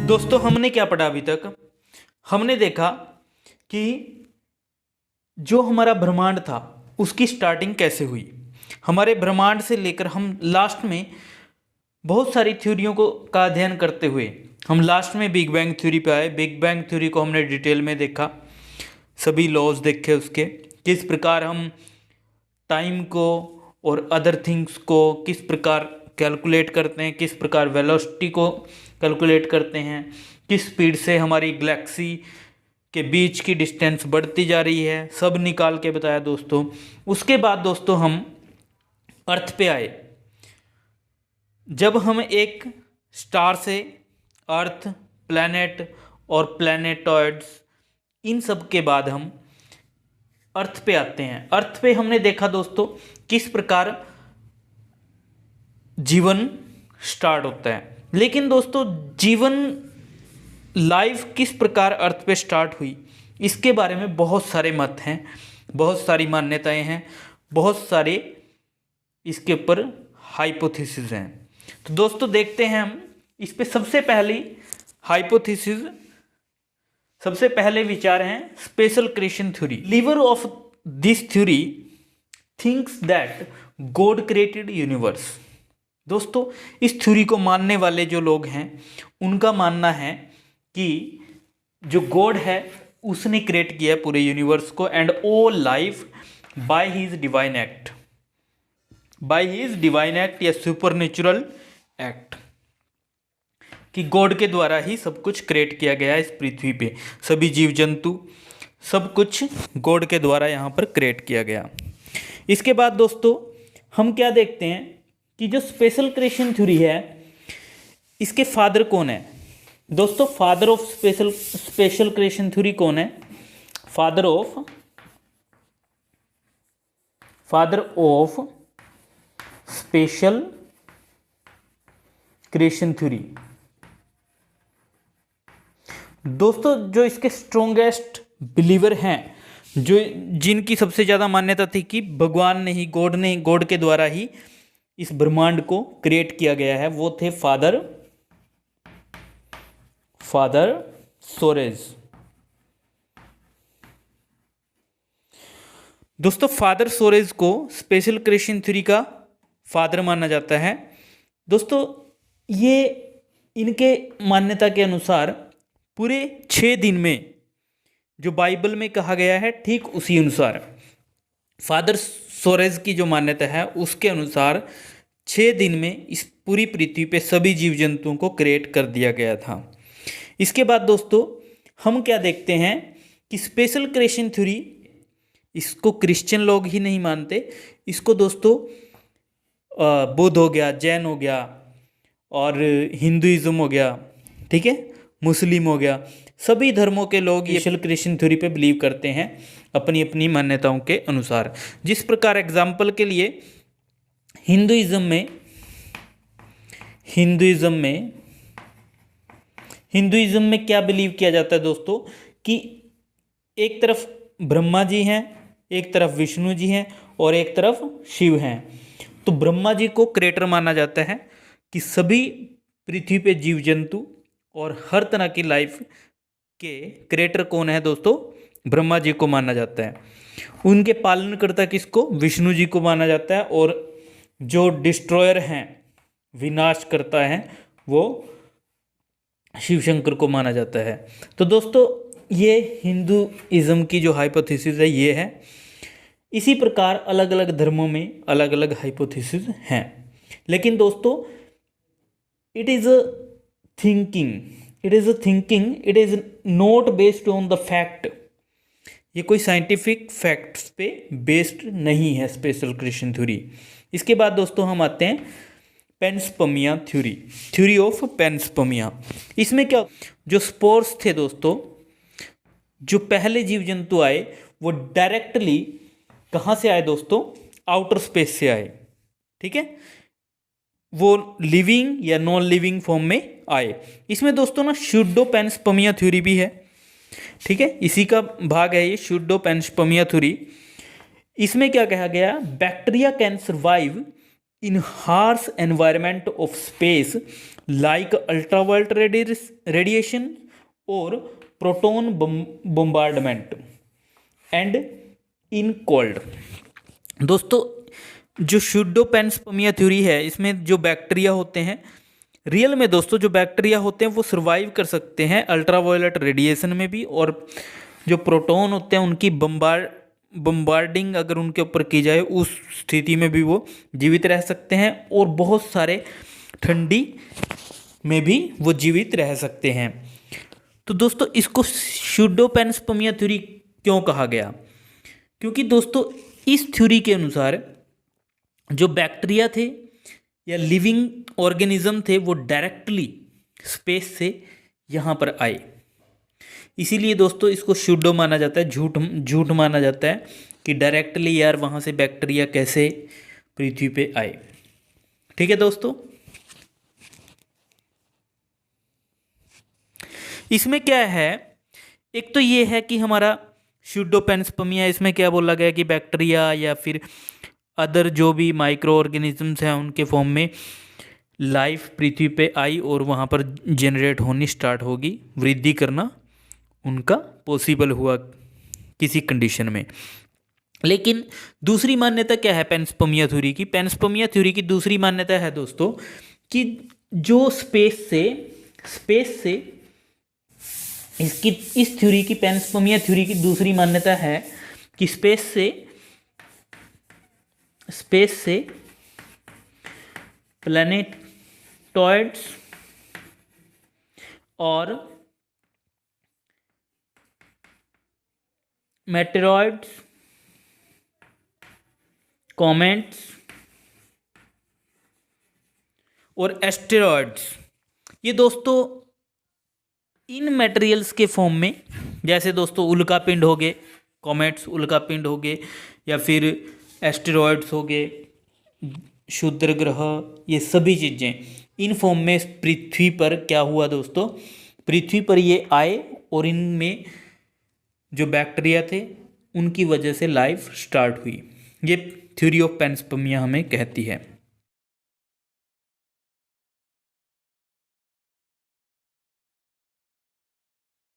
दोस्तों हमने क्या पढ़ा अभी तक? हमने देखा कि जो हमारा ब्रह्मांड था उसकी स्टार्टिंग कैसे हुई। हमारे ब्रह्मांड से लेकर हम लास्ट में बहुत सारी थ्योरियों को का अध्ययन करते हुए हम लास्ट में बिग बैंग थ्योरी पे आए। बिग बैंग थ्योरी को हमने डिटेल में देखा, सभी लॉज देखे उसके, किस प्रकार हम टाइम को और अदर थिंग्स को किस प्रकार कैलकुलेट करते हैं, किस प्रकार वेलोसिटी को कैलकुलेट करते हैं, किस स्पीड से हमारी गैलेक्सी के बीच की डिस्टेंस बढ़ती जा रही है, सब निकाल के बताया दोस्तों। उसके बाद दोस्तों हम अर्थ पे आए। जब हम एक स्टार से अर्थ, प्लैनेट और प्लैनेटॉइड्स, इन सब के बाद हम अर्थ पे आते हैं। अर्थ पे हमने देखा दोस्तों किस प्रकार जीवन स्टार्ट होता है। लेकिन दोस्तों जीवन लाइफ किस प्रकार अर्थ पे स्टार्ट हुई, इसके बारे में बहुत सारे मत हैं, बहुत सारी मान्यताएं हैं, बहुत सारे इसके ऊपर हाइपोथेसिस हैं। तो दोस्तों देखते हैं हम इस पे। सबसे पहली हाइपोथेसिस, सबसे पहले विचार हैं special creation theory. Believer of this theory thinks that God created universe. दोस्तों इस थ्योरी को मानने वाले जो लोग हैं उनका मानना है कि जो गॉड है उसने क्रिएट किया पूरे यूनिवर्स को and all life by his divine act, by his divine act या सुपरनेचुरल एक्ट, कि गॉड के द्वारा ही सब कुछ क्रिएट किया गया है इस पृथ्वी पे। सभी जीव जंतु सब कुछ गॉड के द्वारा यहाँ पर क्रिएट किया गया। इसके बाद दोस्तों हम क्या देखते हैं कि जो स्पेशल क्रिएशन थ्योरी है इसके फादर कौन है। दोस्तों father of special creation theory कौन है? Father of special creation theory. दोस्तों जो इसके स्ट्रॉन्गेस्ट बिलीवर हैं, जो जिनकी सबसे ज़्यादा मान्यता थी कि भगवान ने ही, गॉड के द्वारा ही इस ब्रह्मांड को क्रिएट किया गया है, वो थे फादर सोरेज। दोस्तों फादर सोरेज को स्पेशल क्रिएशन थ्योरी का फादर माना जाता है। दोस्तों ये इनके मान्यता के अनुसार पूरे 6 दिन में जो बाइबल में कहा गया है ठीक उसी अनुसार फादर सोरेज की जो मान्यता है उसके अनुसार 6 दिन में इस पूरी पृथ्वी पे सभी जीव जंतुओं को क्रिएट कर दिया गया था। इसके बाद दोस्तों हम क्या देखते हैं कि स्पेशल क्रिएशन थ्योरी, इसको क्रिश्चियन लोग ही नहीं मानते, इसको दोस्तों बुद्ध हो गया, जैन हो गया और हिंदुइज्म हो गया, ठीक है, मुस्लिम हो गया, सभी धर्मों के लोग स्पेशल क्रिएशन थ्योरी पे बिलीव करते हैं अपनी अपनी मान्यताओं के अनुसार। जिस प्रकार एग्जाम्पल के लिए हिंदुइज्म में क्या बिलीव किया जाता है दोस्तों कि एक तरफ ब्रह्मा जी हैं, एक तरफ विष्णु जी हैं और एक तरफ शिव हैं। तो ब्रह्मा जी को क्रिएटर माना जाता है कि सभी पृथ्वी पे जीव जंतु और हर तरह की लाइफ के क्रिएटर कौन है दोस्तों? ब्रह्मा जी को माना जाता है। उनके पालनकर्ता किसको? विष्णु जी को माना जाता है। और जो डिस्ट्रॉयर हैं, विनाश करता है, वो शिव शंकर को माना जाता है। तो दोस्तों ये हिंदुइज्म की जो हाइपोथेसिस है ये है। इसी प्रकार अलग अलग धर्मों में अलग अलग हाइपोथेसिस हैं। लेकिन दोस्तों it is a thinking, it is not based on the fact. ये कोई साइंटिफिक फैक्ट्स पे बेस्ड नहीं है स्पेशल क्रिएशन थ्योरी। इसके बाद दोस्तों हम आते हैं पेन्सपर्मिया थ्योरी ऑफ पेन्सपर्मिया। इसमें क्या, जो स्पोर्स थे दोस्तों, जो पहले जीव जंतु आए वो डायरेक्टली कहाँ से आए दोस्तों? आउटर स्पेस से आए, ठीक है, वो लिविंग या नॉन लिविंग फॉर्म में आए। इसमें दोस्तों ना स्यूडोपेन्सपर्मिया थ्योरी भी है, ठीक है, इसी का भाग है ये स्यूडोपेन्सपर्मिया थ्योरी। इसमें क्या कहा गया? Bacteria can survive in harsh environment of space like ultraviolet radiation और प्रोटॉन बोmbardment एंड इन कोल्ड। दोस्तों जो स्यूडोपेंसपर्मिया थ्योरी है, इसमें जो बैक्टीरिया होते हैं, रियल में दोस्तों जो बैक्टीरिया होते हैं वो सर्वाइव कर सकते हैं अल्ट्रावायलेट रेडिएशन में भी, और जो प्रोटॉन होते हैं उनकी बम्बार्डिंग अगर उनके ऊपर की जाए उस स्थिति में भी वो जीवित रह सकते हैं, और बहुत सारे ठंडी में भी वो जीवित रह सकते हैं। तो दोस्तों इसको स्यूडोपेंसपर्मिया थ्योरी क्यों कहा गया? क्योंकि दोस्तों इस थ्योरी के अनुसार जो बैक्टीरिया थे या लिविंग ऑर्गेनिज्म थे वो डायरेक्टली स्पेस से यहाँ पर आए, इसीलिए दोस्तों इसको स्यूडो माना जाता है, झूठ माना जाता है कि डायरेक्टली यार वहाँ से बैक्टीरिया कैसे पृथ्वी पे आए। ठीक है दोस्तों, इसमें क्या है, एक तो ये है कि हमारा स्यूडोपेंसपर्मिया, इसमें क्या बोला गया कि बैक्टीरिया या फिर अदर जो भी माइक्रो ऑर्गेनिजम्स हैं उनके फॉर्म में लाइफ पृथ्वी पे आई और वहाँ पर जनरेट होनी स्टार्ट होगी, वृद्धि करना उनका पॉसिबल हुआ किसी कंडीशन में। लेकिन दूसरी मान्यता क्या है पेंसपर्मिया थ्योरी की? पेंसपर्मिया थ्योरी की दूसरी मान्यता है दोस्तों कि जो स्पेस से इसकी इस थ्योरी की, पेंसपर्मिया थ्योरी की दूसरी मान्यता है कि स्पेस से प्लैनेटॉइड्स और मेटेरॉइड्स, कॉमेट्स और एस्टेरॉइड्स, ये दोस्तों इन मटेरियल्स के फॉर्म में, जैसे दोस्तों उल्कापिंड हो गए, कॉमेट्स उल्कापिंड हो गए, या फिर एस्टेरॉइड्स हो गए, क्षुद्र ग्रह, ये सभी चीज़ें इन फॉर्म में पृथ्वी पर क्या हुआ दोस्तों, पृथ्वी पर ये आए और इनमें जो बैक्टीरिया थे उनकी वजह से लाइफ स्टार्ट हुई। ये थ्योरी ऑफ पेंसपर्मिया हमें कहती है।